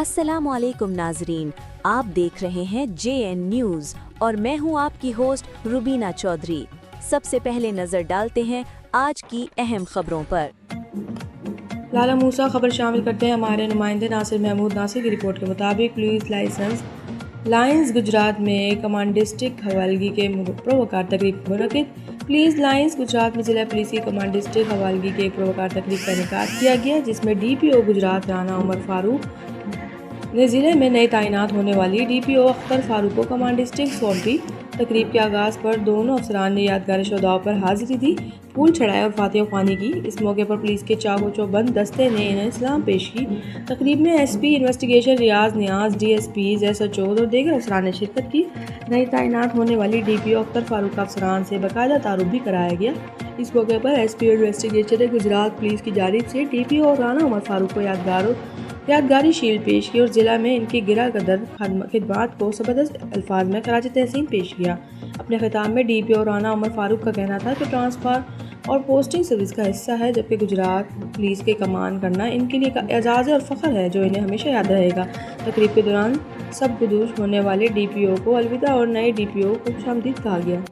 अस्सलामुअलैकुम नाजरीन, आप देख रहे हैं JN न्यूज़ और मैं हूं आपकी होस्ट रुबीना चौधरी। सबसे पहले नजर डालते हैं आज की अहम खबरों पर। लाला मूसा खबर शामिल करते हैं हमारे नुमाइंदे नासिर महमूद। नासिर की रिपोर्ट के मुताबिक पुलिस लाइसेंस लाइंस गुजरात में कमांडिस्टिक हवालगी के प्रोवकार तकरीब मुनक़िद। पुलिस लाइंस गुजरात में जिला पुलिस की कमांडिस्टिक हवालगी के प्रोवकार तकरीब का इनेकाद किया गया, जिसमें DPO गुजरात राना उमर फारूक ने ज़िले में नई तैनात होने वाली DPO अख्तर फारूक को कमांडिस्टिक सौंपी। तकरीब के आगाज़ पर दोनों अफसरान ने यादगार शोधाओं पर हाजिरी दी, फूल चढ़ाए और फातिहा ख्वानी की। इस मौके पर पुलिस के चाको चौबंद दस्ते ने इन्हें सलाम पेश की। तकरीब में SP इन्वेस्टिगेशन रियाज नियाज, DSPs SHOs और दीगर अफसरान ने शिरकत की। नई तैनात होने वाली DPO अख्तर फारूक अफसरान से बाकायदा तारुफ भी कराया गया। इस मौके पर SP इन्वेस्टिगेशन ने गुजरात पुलिस की जानिब से DPO राना उमर फारूक को यादगारी शील्ड पेश की और ज़िला में इनकी गिरा कदर खिदमात को ज़बरदस्त अल्फाज में खराज तहसीन पेश किया। अपने खिताब में DPO राना उमर फारूक का कहना था कि ट्रांसफ़र और पोस्टिंग सर्विस का हिस्सा है, जबकि गुजरात पुलिस के कमान करना इनके लिए एजाज़ और फ़ख्र है जो इन्हें हमेशा याद रहेगा। तकरीब के दौरान सब गुदूश होने वाले DPO को अलविदा और नए DPO को खुशामदीद कहा गया।